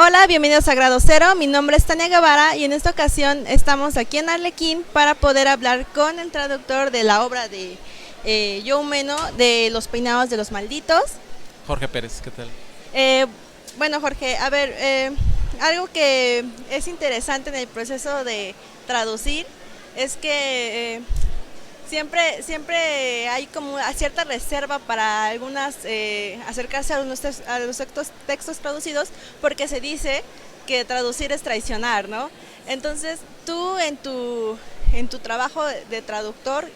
Hola, bienvenidos a Grado Cero, mi nombre es Tania Guevara y en esta ocasión estamos aquí en Arlequín para poder hablar con el traductor de la obra de Joe Meno de Los Peinados de los Malditos. Jorge Pérez, ¿qué tal? Eh, bueno, Jorge, a ver, algo que es interesante en el proceso de traducir es que siempre hay como una cierta reserva para algunas acercarse a los textos traducidos porque se dice que traducir es traicionar, ¿no? Entonces, tú en tu trabajo de traductor,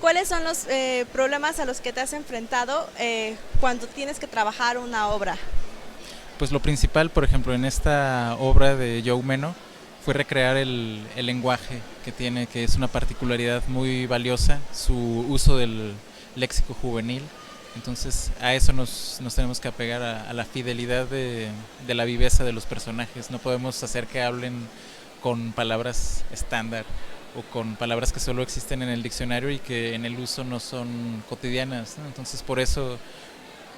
¿cuáles son los problemas a los que te has enfrentado cuando tienes que trabajar una obra? Pues lo principal, por ejemplo, en esta obra de Joe Meno fue recrear el lenguaje que tiene, que es una particularidad muy valiosa, su uso del léxico juvenil. Entonces a eso nos tenemos que apegar a la fidelidad de la viveza de los personajes. No podemos hacer que hablen con palabras estándar o con palabras que solo existen en el diccionario y que en el uso no son cotidianas, ¿no? Entonces por eso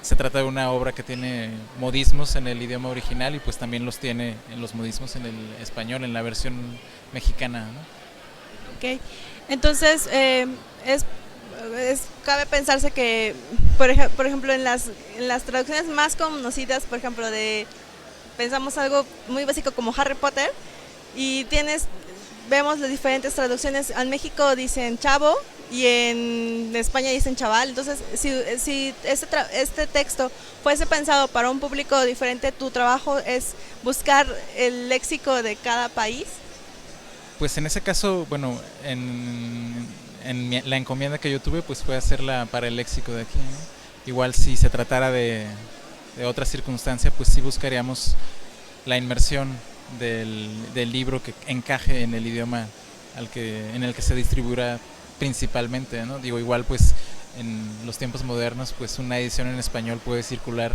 se trata de una obra que tiene modismos en el idioma original y pues también los tiene en los modismos en el español, en la versión mexicana, ¿no? Ok, entonces cabe pensarse que, por ejemplo, en las traducciones más conocidas, por ejemplo, pensamos algo muy básico como Harry Potter, y vemos las diferentes traducciones. En México dicen chavo y en España dicen chaval. Entonces, si este texto fuese pensado para un público diferente, tu trabajo es buscar el léxico de cada país. Pues en ese caso, bueno, la encomienda que yo tuve pues fue hacerla para el léxico de aquí, ¿no? Igual si se tratara de otra circunstancia, pues sí buscaríamos la inmersión del libro que encaje en el idioma en el que se distribuirá principalmente, ¿no? Digo, igual pues en los tiempos modernos pues una edición en español puede circular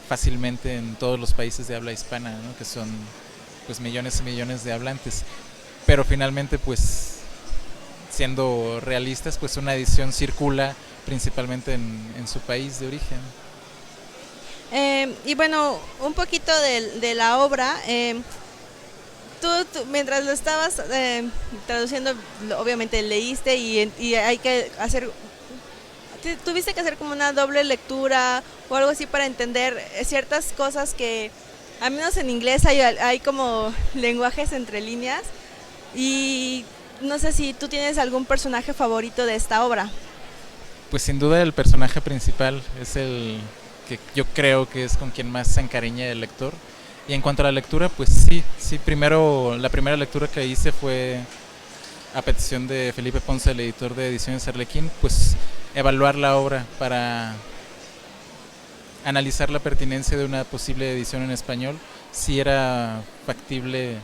fácilmente en todos los países de habla hispana, ¿no? Que son pues millones y millones de hablantes, pero finalmente pues siendo realistas pues una edición circula principalmente en su país de origen. Y bueno, un poquito de la obra. Mientras lo estabas traduciendo, obviamente leíste y hay que hacer, tuviste que hacer como una doble lectura o algo así para entender ciertas cosas que, al menos en inglés, hay como lenguajes entre líneas. Y no sé si tú tienes algún personaje favorito de esta obra. Pues sin duda el personaje principal es el que yo creo que es con quien más se encariña el lector. Y en cuanto a la lectura, pues sí, primero la primera lectura que hice fue a petición de Felipe Ponce, el editor de Ediciones Arlequín, pues evaluar la obra para analizar la pertinencia de una posible edición en español, si era factible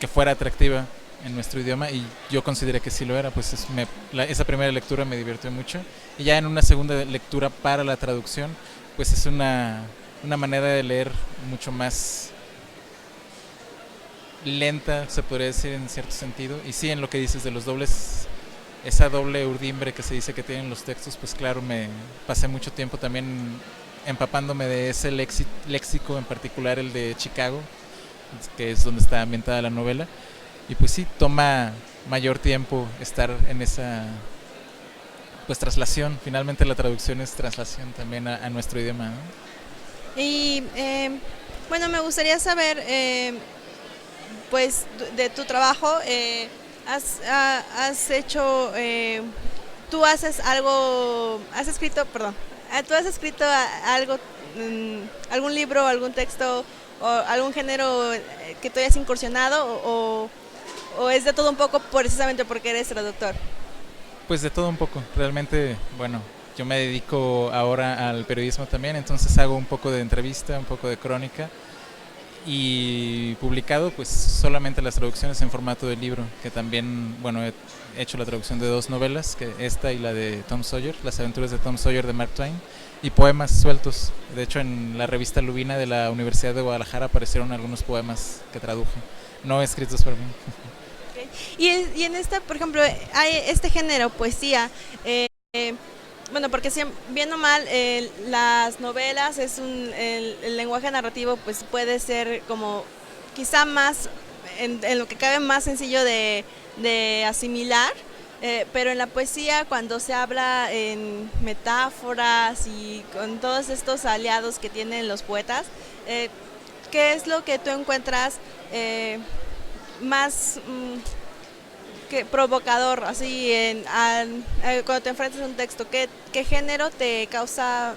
que fuera atractiva en nuestro idioma, y yo consideré que sí lo era. Pues esa primera lectura me divirtió mucho, y ya en una segunda lectura para la traducción pues es una manera de leer mucho más lenta, se podría decir en cierto sentido. Y sí, en lo que dices de los dobles, esa doble urdimbre que se dice que tienen los textos, pues claro, me pasé mucho tiempo también empapándome de ese léxico, en particular el de Chicago, que es donde está ambientada la novela. Y pues sí, toma mayor tiempo estar en esa pues traslación. Finalmente la traducción es traslación también a nuestro idioma, ¿no? Y bueno, me gustaría saber, pues, de tu trabajo. Has hecho, tú haces algo, has escrito, perdón, tú has escrito algo, algún libro, algún texto o algún género que tú hayas incursionado o es de todo un poco precisamente porque eres traductor. Pues de todo un poco. Realmente, bueno, yo me dedico ahora al periodismo también, entonces hago un poco de entrevista, un poco de crónica, y publicado pues solamente las traducciones en formato de libro, que también, bueno, he hecho la traducción de 2 novelas, que esta y la de Tom Sawyer, Las aventuras de Tom Sawyer de Mark Twain, y poemas sueltos. De hecho, en la revista Lubina de la Universidad de Guadalajara aparecieron algunos poemas que traduje, no escritos por mí. Okay. Y en esta, por ejemplo, hay este género, poesía. bueno, porque bien o mal, las novelas el lenguaje narrativo pues puede ser como quizá más, en lo que cabe más sencillo de asimilar, pero en la poesía cuando se habla en metáforas y con todos estos aliados que tienen los poetas, ¿qué es lo que tú encuentras más que provocador, así cuando te enfrentas a un texto? ¿Qué género te causa,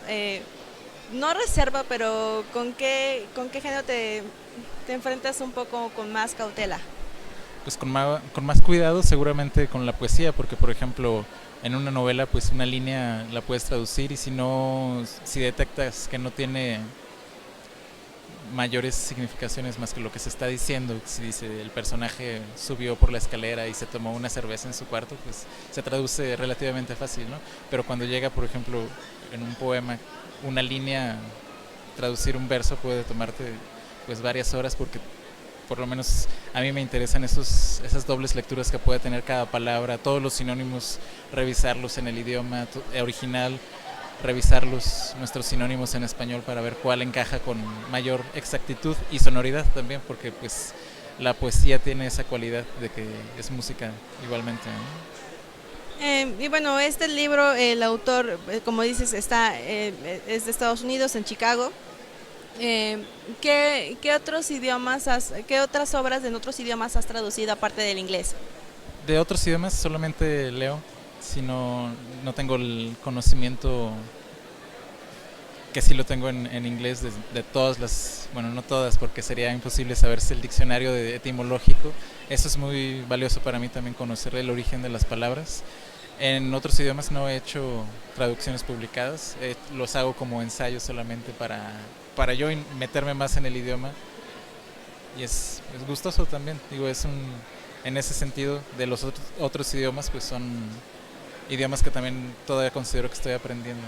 no reserva, pero con qué género te enfrentas un poco con más cautela? Pues con más cuidado seguramente con la poesía, porque por ejemplo en una novela pues una línea la puedes traducir y si no, si detectas que no tiene mayores significaciones más que lo que se está diciendo, si dice el personaje subió por la escalera y se tomó una cerveza en su cuarto, pues se traduce relativamente fácil, ¿no? Pero cuando llega, por ejemplo, en un poema, una línea, traducir un verso puede tomarte pues varias horas porque por lo menos a mí me interesan esas dobles lecturas que puede tener cada palabra, todos los sinónimos, revisarlos en el idioma original, revisar nuestros sinónimos en español para ver cuál encaja con mayor exactitud y sonoridad también, porque pues la poesía tiene esa cualidad de que es música igualmente, ¿no? Y bueno, este libro, el autor, como dices, es de Estados Unidos, en Chicago. ¿Qué otros idiomas qué otras obras en otros idiomas has traducido aparte del inglés? De otros idiomas solamente leo, si no tengo el conocimiento que sí lo tengo en inglés de todas las, bueno, no todas porque sería imposible saberse el diccionario etimológico. Eso es muy valioso para mí también, conocer el origen de las palabras. En otros idiomas no he hecho traducciones publicadas, los hago como ensayos solamente para yo meterme más en el idioma y es gustoso también, digo, en ese sentido de los otros idiomas pues son idiomas que también todavía considero que estoy aprendiendo.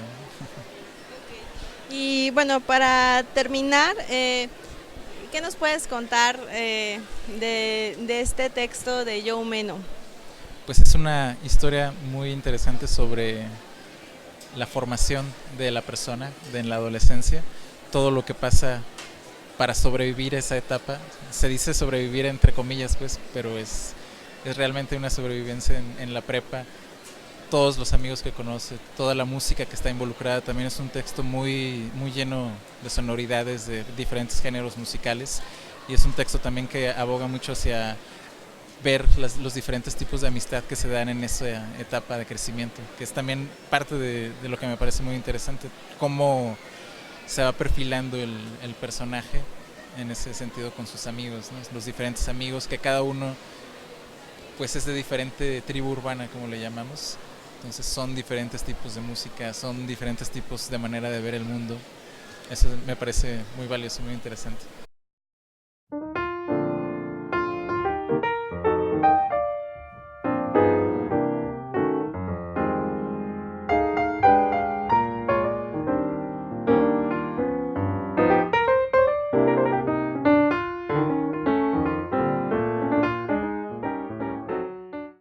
Y bueno, para terminar, ¿qué nos puedes contar de este texto de Joe Meno? Pues es una historia muy interesante sobre la formación de la persona en la adolescencia, todo lo que pasa para sobrevivir esa etapa. Se dice sobrevivir entre comillas, pues, pero es realmente una sobrevivencia en la prepa. Todos los amigos que conoce, toda la música que está involucrada, también es un texto muy, muy lleno de sonoridades de diferentes géneros musicales y es un texto también que aboga mucho hacia ver los diferentes tipos de amistad que se dan en esa etapa de crecimiento, que es también parte de lo que me parece muy interesante, cómo se va perfilando el personaje en ese sentido con sus amigos, ¿no? Los diferentes amigos que cada uno pues es de diferente tribu urbana, como le llamamos. Entonces son diferentes tipos de música, son diferentes tipos de manera de ver el mundo. Eso me parece muy valioso, muy interesante.